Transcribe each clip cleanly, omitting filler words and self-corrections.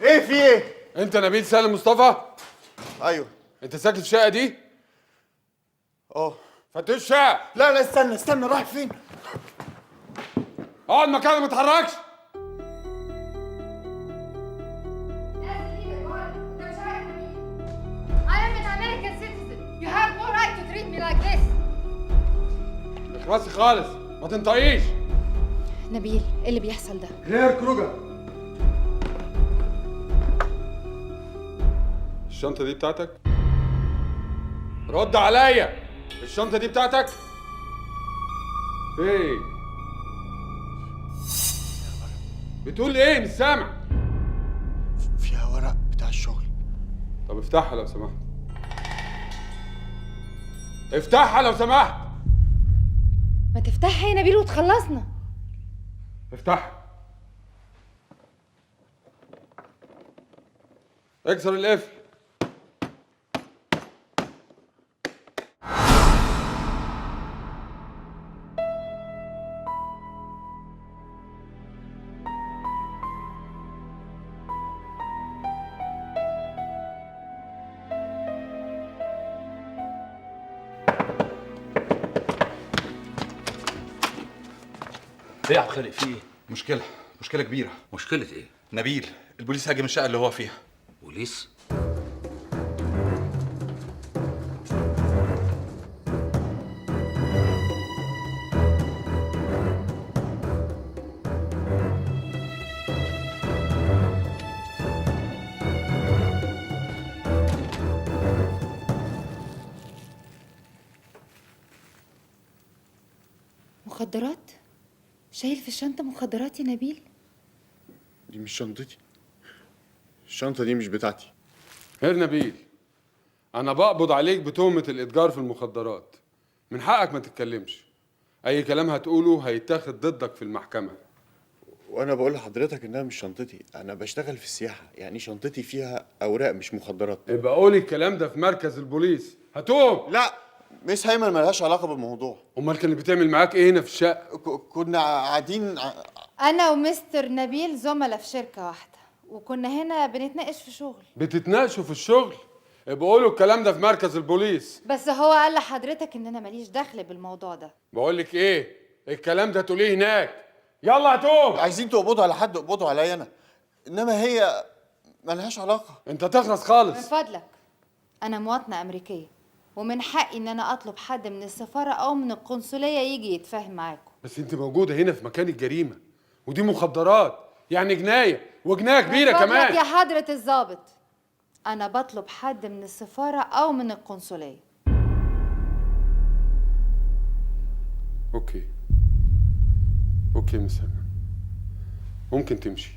ايه في ايه؟ انت نبيل سالم مصطفى؟ ايوه. انت ساكن في الشقه دي؟ اه. فتش الشقه. لا لا استنى رايح فين؟ اقعد مكانك ما تتحركش. I am an American citizen. You have no right to treat me like this. اخلصي خالص ما تنطقيش. نبيل، ايه اللي بيحصل ده؟ كلير كروجر. الشنطه دي بتاعتك؟ رد عليا. الشنطه دي بتاعتك؟ ايه؟ بتقول ايه؟ مش سامع. فيها ورق بتاع الشغل. طب افتحها لو سمحت. افتحها لو سمحت. ما تفتحها يا نبيل وتخلصنا. افتحها. اكسر القفل. ايه يا عبد الخالق في ايه؟ مشكلة كبيرة. مشكلة ايه؟ نبيل البوليس هاجم الشقة اللي هو فيها. بوليس؟ مخدرات؟ شايل في الشنطة مخدرات يا نبيل؟ دي مش شنطتي. الشنطة دي مش بتاعتي. غير نبيل، انا بقبض عليك بتهمة الاتجار في المخدرات. من حقك ما تتكلمش. اي كلام هتقوله هيتاخد ضدك في المحكمة. وانا بقول لحضرتك انها مش شنطتي، انا بشتغل في السياحة، يعني شنطتي فيها اوراق مش مخدرات. يبقى قولي الكلام ده في مركز البوليس. هتقوم. لا مس هيمن ملهاش علاقة بالموضوع. امال كان اللي بتعمل معاك ايه هنا في الشقة؟ كنا قاعدين أنا ومستر نبيل زملاء في شركة واحدة، وكنا هنا بنتناقش في شغل. بتتناقشوا في الشغل؟ يبقى قولوا الكلام ده في مركز البوليس. بس هو قال لحضرتك إن أنا ماليش دخل بالموضوع ده. بقول لك ايه، الكلام ده تقوليه هناك. يلا هتقوم. عايزين تقبضوا على حد اقبضوا عليا انا، انما هي ملهاش علاقة. انت تخلص من خالص. فضلك، أنا مواطنة أمريكية، ومن حقي إن أنا أطلب حد من السفارة أو من القنصلية يجي يتفاهم معاكم. بس انت موجودة هنا في مكان الجريمة، ودي مخدرات، يعني جناية، وجناية كبيرة من فضلك كمان. يا حضرة الضابط، أنا بطلب حد من السفارة أو من القنصلية. اوكي مس هيمن، ممكن تمشي،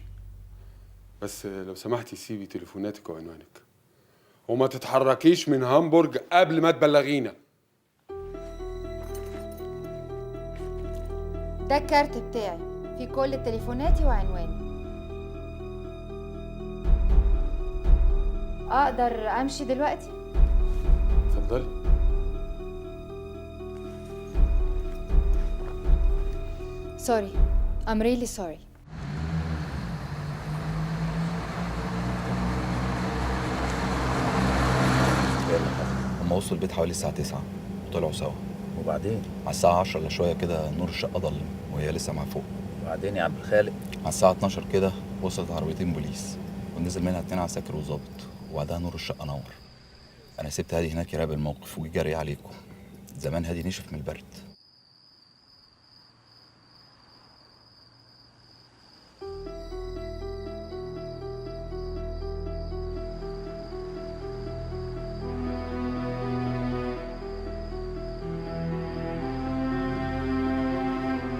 بس لو سمحتي سيبي تليفوناتك وعنوانك، وما تتحركيش من هامبورج قبل ما تبلغينا. ده الكارت بتاعي فيه كل تليفوناتي وعنواني. أقدر أمشي دلوقتي؟ اتفضلي. Sorry, I'm really sorry. هم وصلوا البيت حوالي الساعة 9 وطلعوا سوا. وبعدين؟ على الساعة 10 الا شوية كده نور الشقة ضلم وهي لسه مع فوق. وبعدين يا عبد الخالق؟ على الساعة 12 كده وصلت عربيتين بوليس ونزل منها 2 عساكر وظابط، وبعدها نور الشقة نور. أنا سبت هادي هناك يراقب الموقف وجي جري عليكم. زمان هادي نشف من البرد.